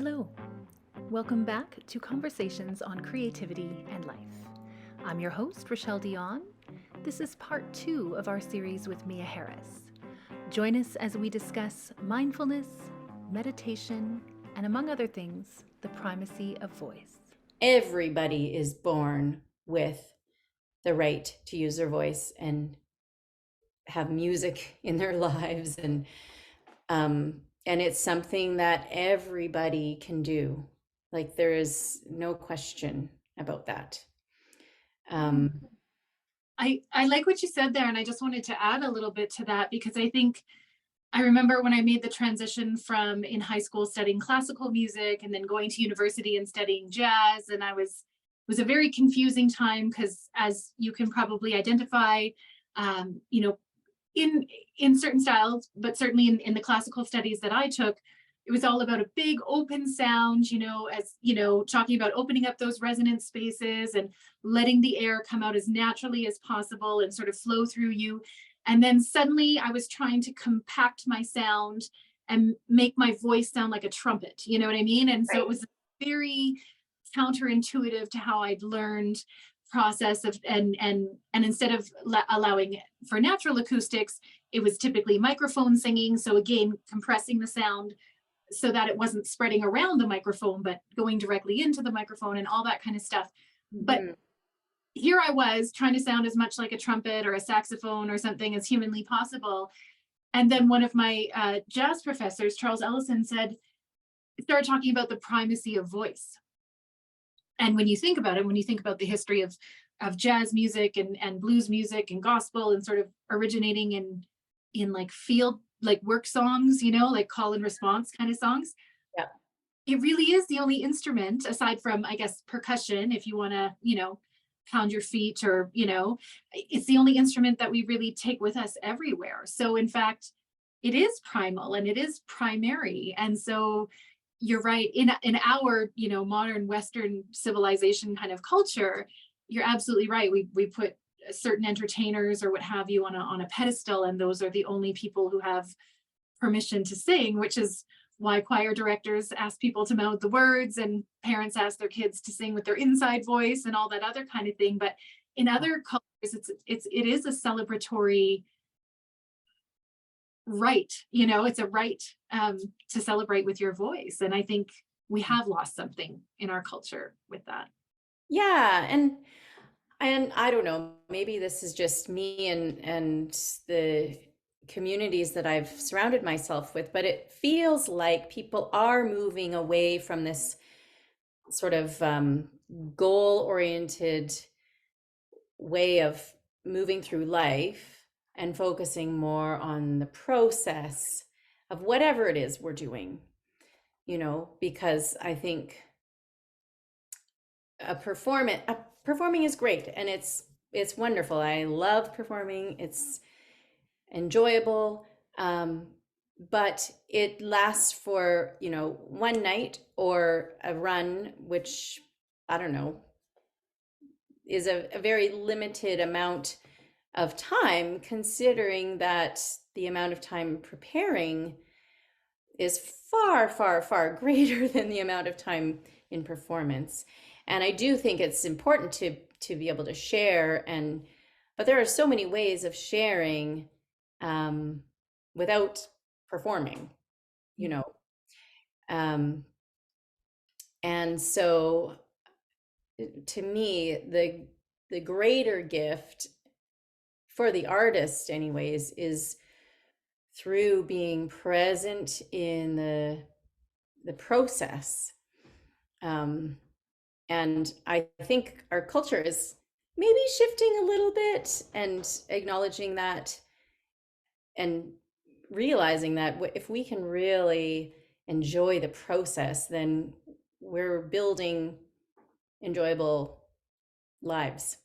Hello. Welcome back to Conversations on Creativity and Life. I'm your host, Rochelle Dion. This is part 2 of our series with Mia Harris. Join us as we discuss mindfulness, meditation, and among other things, the primacy of voice. Everybody is born with the right to use their voice and have music in their lives, and it's something that everybody can do. Like, there is no question about that. I like what you said there, and I just wanted to add a little bit to that, because I remember when I made the transition from in high school studying classical music and then going to university and studying jazz, and it was a very confusing time because, as you can probably identify, in certain styles, but certainly in the classical studies that I took, it was all about a big open sound, talking about opening up those resonance spaces and letting the air come out as naturally as possible and sort of flow through you. And then suddenly I was trying to compact my sound and make my voice sound like a trumpet, you know what I mean? And so it was very counterintuitive to how I'd learned process of, and instead of allowing for natural acoustics, it was typically microphone singing. So again, compressing the sound so that it wasn't spreading around the microphone, but going directly into the microphone and all that kind of stuff. But here I was trying to sound as much like a trumpet or a saxophone or something as humanly possible. And then one of my jazz professors, Charles Ellison, started talking about the primacy of voice. And when you think about it, when you think about the history of jazz music and blues music and gospel, and sort of originating in like field, like work songs, like call and response kind of songs. Yeah. It really is the only instrument, aside from, I guess, percussion, if you want to, pound your feet, or, it's the only instrument that we really take with us everywhere. So in fact, it is primal and it is primary. And so you're right, in our, modern Western civilization kind of culture, you're absolutely right. We put certain entertainers or what have you on a pedestal, and those are the only people who have permission to sing, which is why choir directors ask people to mouth the words and parents ask their kids to sing with their inside voice and all that other kind of thing. But in other cultures, it is a celebratory right, it's a right to celebrate with your voice. And I think we have lost something in our culture with that. Yeah, and I don't know, maybe this is just me and the communities that I've surrounded myself with, but it feels like people are moving away from this sort of goal-oriented way of moving through life and focusing more on the process of whatever it is we're doing, because I think performing is great, and it's wonderful. I love performing. It's enjoyable, but it lasts for one night or a run, which, I don't know, is a very limited amount of time, considering that the amount of time preparing is far, far, far greater than the amount of time in performance. And I do think it's important to be able to share, but there are so many ways of sharing without performing, and so to me, the greater gift for the artist anyways is through being present in the process. And I think our culture is maybe shifting a little bit and acknowledging that and realizing that if we can really enjoy the process, then we're building enjoyable lives.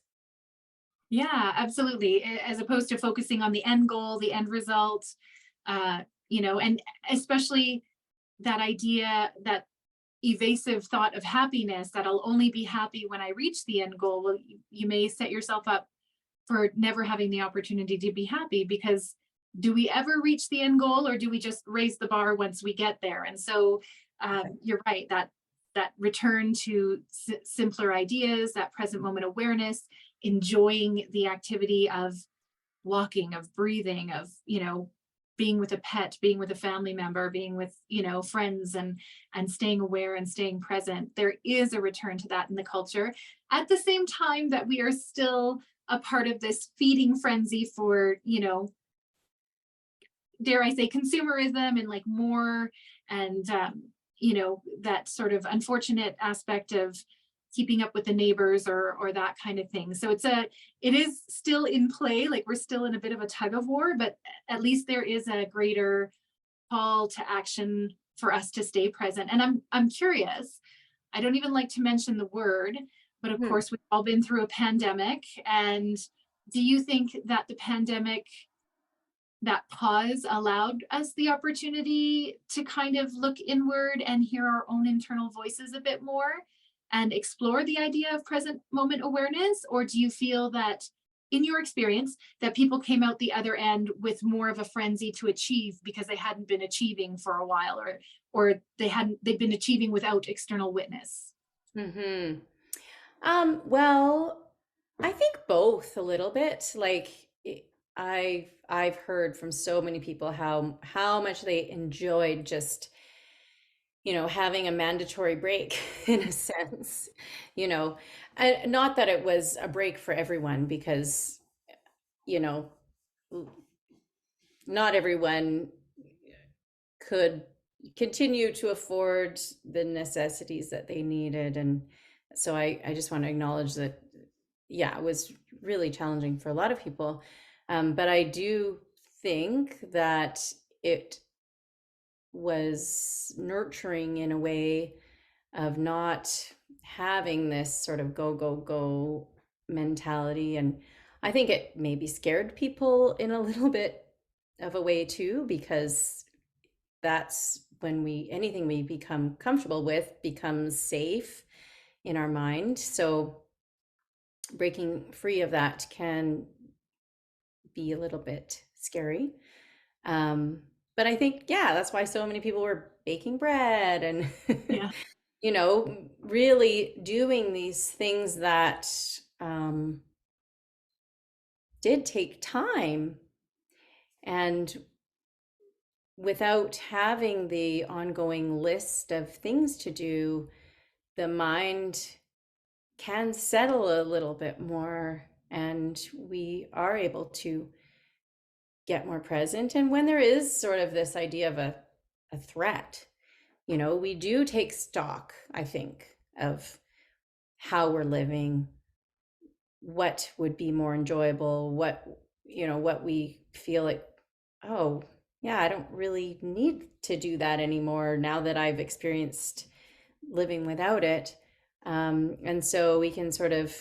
Yeah, absolutely. As opposed to focusing on the end goal, the end result, and especially that idea, that evasive thought of happiness, that I'll only be happy when I reach the end goal. Well, you may set yourself up for never having the opportunity to be happy, because do we ever reach the end goal, or do we just raise the bar once we get there? And so you're right, that return to simpler ideas, that present moment awareness, enjoying the activity of walking, of breathing, of, being with a pet, being with a family member, being with, friends, and staying aware and staying present. There is a return to that in the culture, at the same time that we are still a part of this feeding frenzy for, dare I say, consumerism and like more, and that sort of unfortunate aspect of keeping up with the neighbors, or that kind of thing. So it is still in play, like we're still in a bit of a tug of war, but at least there is a greater call to action for us to stay present. And I'm curious, I don't even like to mention the word, but of course we've all been through a pandemic. And do you think that the pandemic, that pause, allowed us the opportunity to kind of look inward and hear our own internal voices a bit more and explore the idea of present moment awareness? Or do you feel that, in your experience, that people came out the other end with more of a frenzy to achieve because they hadn't been achieving for a while, or they'd been achieving without external witness? Mm-hmm. Well, I think both a little bit. Like I've heard from so many people how much they enjoyed just, having a mandatory break in a sense, not that it was a break for everyone, because, you know, not everyone could continue to afford the necessities that they needed. And so I just want to acknowledge that, yeah, it was really challenging for a lot of people. But I do think that it was nurturing in a way of not having this sort of go, go, go mentality. And I think it maybe scared people in a little bit of a way too, because that's when anything we become comfortable with becomes safe in our mind. So breaking free of that can be a little bit scary. But I think, yeah, that's why so many people were baking bread and, Yeah. Really doing these things that did take time. And without having the ongoing list of things to do, the mind can settle a little bit more, and we are able to get more present. And when there is sort of this idea of a threat, we do take stock, I think, of how we're living, what would be more enjoyable, what we feel like, oh, yeah, I don't really need to do that anymore now that I've experienced living without it. And so we can sort of,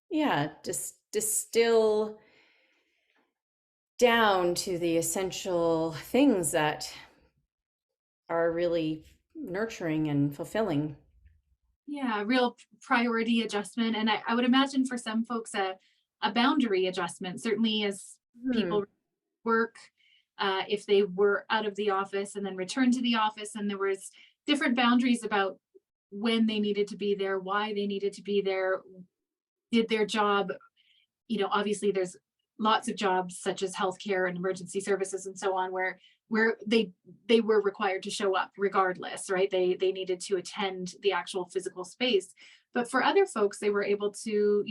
yeah, just distill down to the essential things that are really nurturing and fulfilling. Yeah, real priority adjustment. And I would imagine for some folks, a boundary adjustment, certainly as Hmm. people work, if they were out of the office and then returned to the office, and there was different boundaries about when they needed to be there, why they needed to be there, did their job, obviously there's lots of jobs such as healthcare and emergency services and so on, where they were required to show up regardless, right? They needed to attend the actual physical space. But for other folks, they were able to,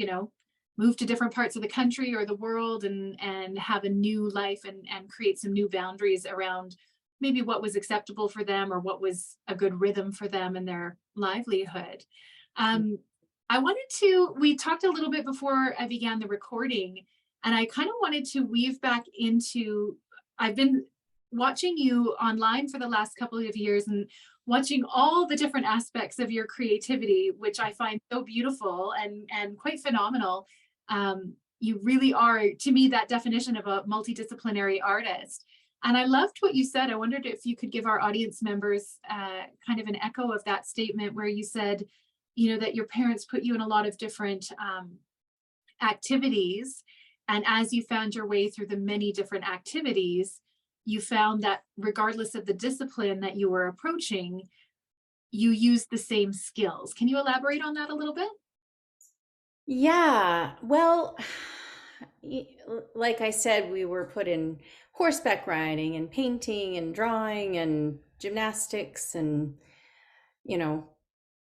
move to different parts of the country or the world, and have a new life, and create some new boundaries around maybe what was acceptable for them, or what was a good rhythm for them and their livelihood. We talked a little bit before I began the recording, and I kind of wanted to weave back into, I've been watching you online for the last couple of years, and watching all the different aspects of your creativity, which I find so beautiful and quite phenomenal. You really are, to me, that definition of a multidisciplinary artist. And I loved what you said. I wondered if you could give our audience members kind of an echo of that statement, where you said, that your parents put you in a lot of different activities. And as you found your way through the many different activities, you found that regardless of the discipline that you were approaching, you used the same skills. Can you elaborate on that a little bit? Yeah, well, like I said, we were put in horseback riding and painting and drawing and gymnastics and, you know,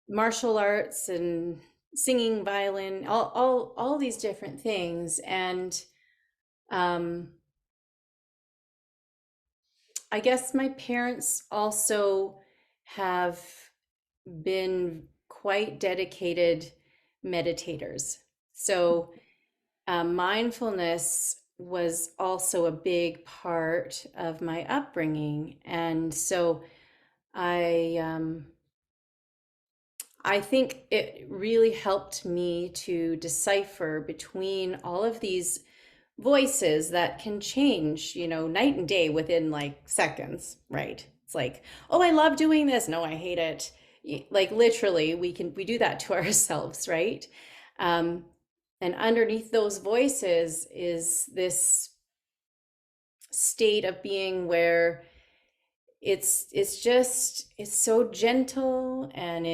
martial arts and singing violin, all these different things. And um, I guess my parents also have been quite dedicated meditators. So mindfulness was also a big part of my upbringing. And so I I think it really helped me to decipher between all of these voices that can change, night and day within like seconds, right? It's like, oh, I love doing this. No, I hate it. Like literally, we do that to ourselves, right? Um, and underneath those voices is this state of being where it's so gentle, and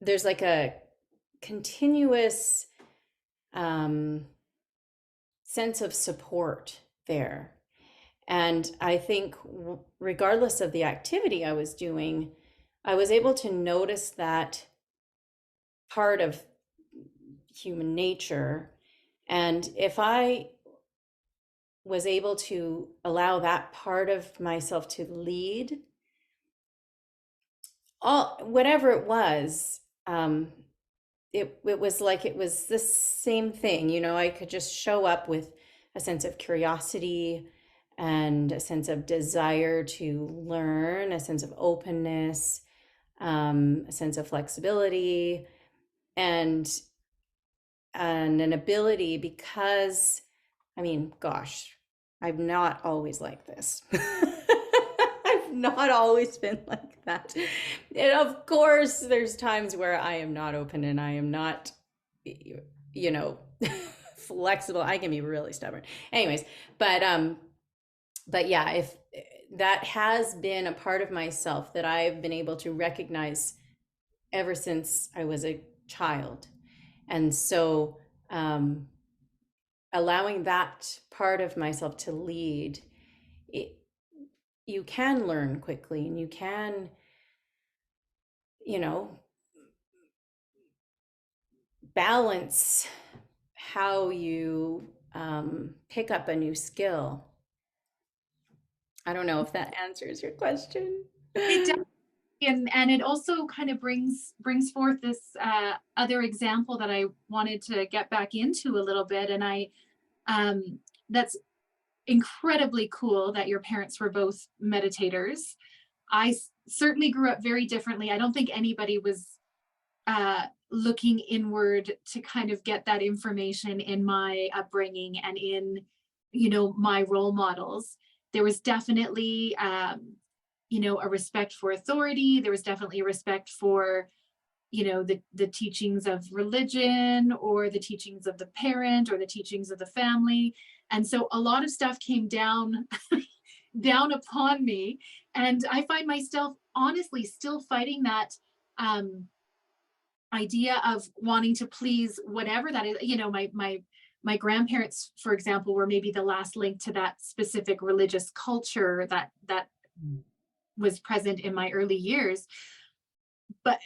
there's like a continuous sense of support there. And I think regardless of the activity I was doing, I was able to notice that part of human nature. And if I was able to allow that part of myself to lead, whatever it was, it was like it was the same thing. I could just show up with a sense of curiosity and a sense of desire to learn, a sense of openness, a sense of flexibility, and an ability, because I mean, gosh, I'm not always like this. I've not always been like that. And of course, there's times where I am not open and I am not, flexible. I can be really stubborn. Anyways, but yeah, if that has been a part of myself that I've been able to recognize ever since I was a child. And so, allowing that part of myself to lead, you can learn quickly, and you can, balance how you pick up a new skill. I don't know if that answers your question. It does. And it also kind of brings forth this other example that I wanted to get back into a little bit. And that's incredibly cool that your parents were both meditators. I certainly grew up very differently. I don't think anybody was looking inward to kind of get that information in my upbringing and in, my role models. There was definitely, a respect for authority. There was definitely a respect for, the teachings of religion, or the teachings of the parent, or the teachings of the family. And so a lot of stuff came down down upon me. And I find myself honestly still fighting that idea of wanting to please whatever that is. My grandparents, for example, were maybe the last link to that specific religious culture that was present in my early years.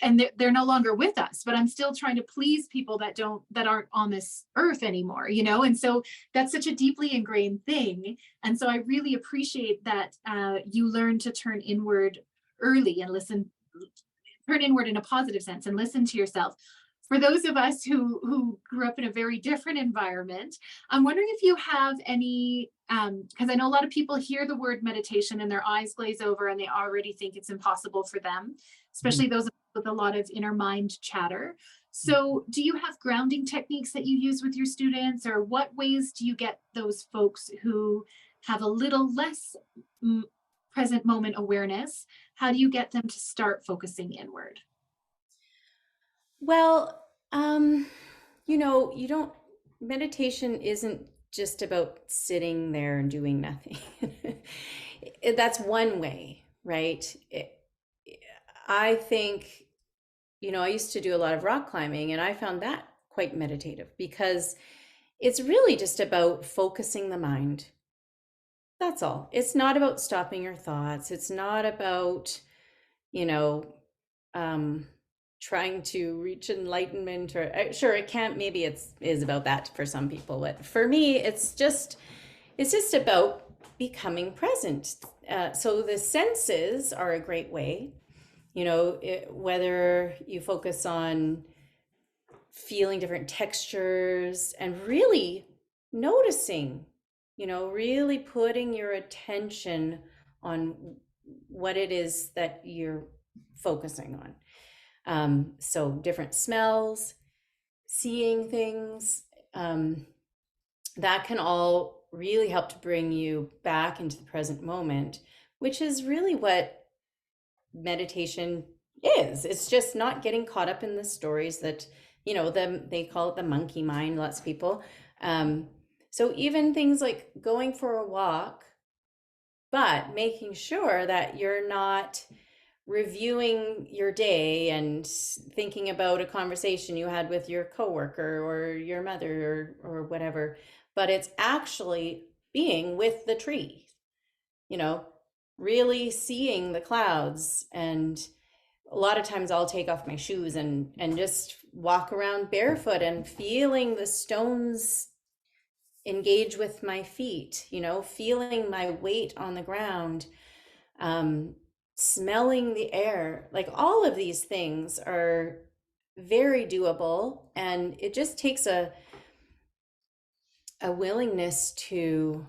And they're no longer with us, but I'm still trying to please people that aren't on this earth anymore, and so that's such a deeply ingrained thing. And so I really appreciate that you learn to turn inward early and turn inward in a positive sense and listen to yourself. For those of us who grew up in a very different environment, I'm wondering if you have any, because I know a lot of people hear the word meditation and their eyes glaze over and they already think it's impossible for them, especially those with a lot of inner mind chatter. So do you have grounding techniques that you use with your students, or what ways do you get those folks who have a little less present moment awareness? How do you get them to start focusing inward? Well, meditation isn't just about sitting there and doing nothing. That's one way, right? I think, I used to do a lot of rock climbing, and I found that quite meditative because it's really just about focusing the mind. That's all. It's not about stopping your thoughts. It's not about, you know, trying to reach enlightenment, or sure, it can't, maybe is about that for some people, but for me, it's just about becoming present. So the senses are a great way, whether you focus on feeling different textures and really noticing, really putting your attention on what it is that you're focusing on. So different smells, seeing things, that can all really help to bring you back into the present moment, which is really what meditation is. It's just not getting caught up in the stories that, they call it the monkey mind, lots of people. So even things like going for a walk, but making sure that you're not reviewing your day and thinking about a conversation you had with your coworker or your mother or whatever, but it's actually being with the tree, really seeing the clouds. And a lot of times I'll take off my shoes and just walk around barefoot and feeling the stones engage with my feet, feeling my weight on the ground, smelling the air. Like, all of these things are very doable, and it just takes a willingness to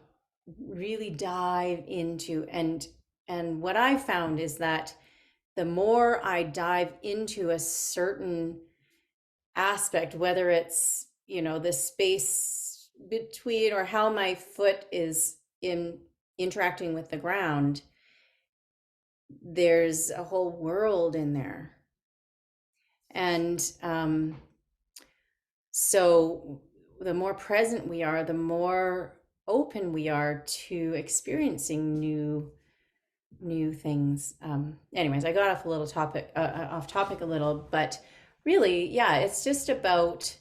really dive into. And what I found is that the more I dive into a certain aspect, whether it's, the space between or how my foot is interacting with the ground, there's a whole world in there. And so the more present we are, the more open we are to experiencing new things. Anyways, I got off topic a little, but really, yeah, it's just about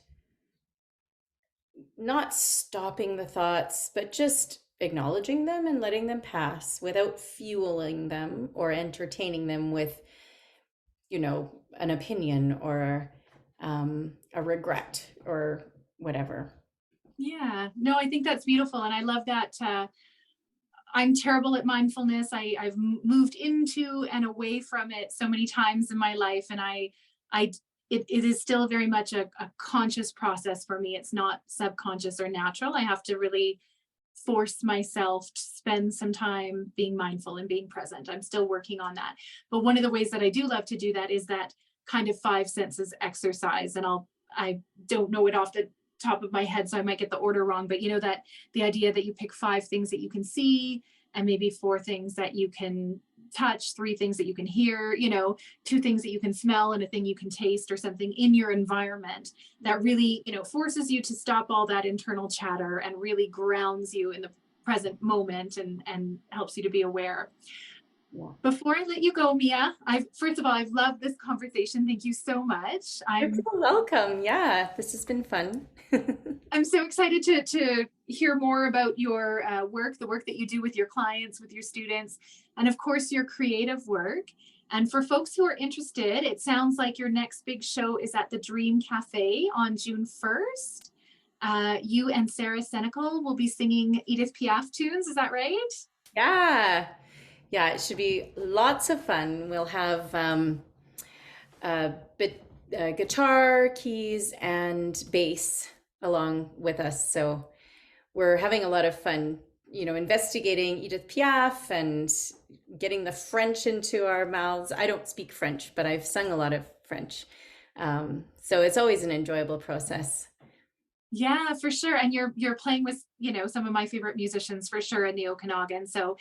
not stopping the thoughts, but just acknowledging them and letting them pass without fueling them or entertaining them with, an opinion or a regret or whatever. Yeah, no, I think that's beautiful. And I love that. I'm terrible at mindfulness. I've moved into and away from it so many times in my life. And it is still very much a conscious process for me. It's not subconscious or natural. I have to really force myself to spend some time being mindful and being present. I'm still working on that. But one of the ways that I do love to do that is that kind of 5 senses exercise. And I don't know it off the top of my head, so I might get the order wrong, but that the idea that you pick 5 things that you can see, and maybe 4 things that you can touch, 3 things that you can hear, 2 things that you can smell, and a thing you can taste, or something in your environment that really, forces you to stop all that internal chatter and really grounds you in the present moment and helps you to be aware. Yeah. Before I let you go, Mia, first of all, I've loved this conversation. Thank you so much. You're so welcome. Yeah, this has been fun. I'm so excited to hear more about your work, the work that you do with your clients, with your students, and of course, your creative work. And for folks who are interested, it sounds like your next big show is at the Dream Cafe on June 1st. You and Sarah Senecal will be singing Edith Piaf tunes. Is that right? Yeah, it should be lots of fun. We'll have guitar, keys, and bass along with us. So we're having a lot of fun, investigating Edith Piaf and getting the French into our mouths. I don't speak French, but I've sung a lot of French. So it's always an enjoyable process. Yeah, for sure. And you're playing with, some of my favorite musicians for sure in the Okanagan. So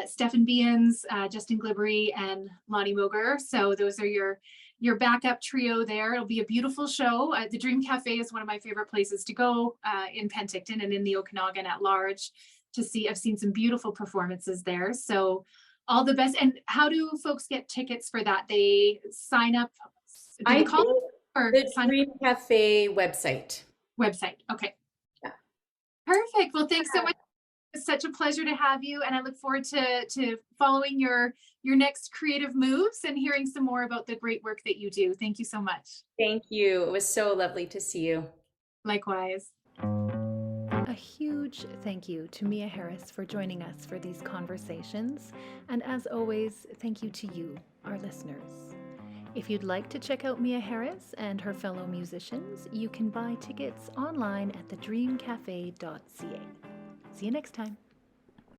Stephen Beans, Justin Glibbery, and Lonnie Moger. So those are your your backup trio there. It'll be a beautiful show. The Dream Cafe is one of my favorite places to go in Penticton and in the Okanagan at large to see. I've seen some beautiful performances there. So all the best. And how do folks get tickets for that? They sign up, do they call think or the sign Dream Cafe website. website? Okay. Yeah. Perfect. Well, thanks so much. It's such a pleasure to have you, and I look forward to following your next creative moves and hearing some more about the great work that you do. Thank you so much. Thank you. It was so lovely to see you. Likewise. A huge thank you to Mia Harris for joining us for these conversations. And as always, thank you to you, our listeners. If you'd like to check out Mia Harris and her fellow musicians, you can buy tickets online at thedreamcafe.ca. See you next time.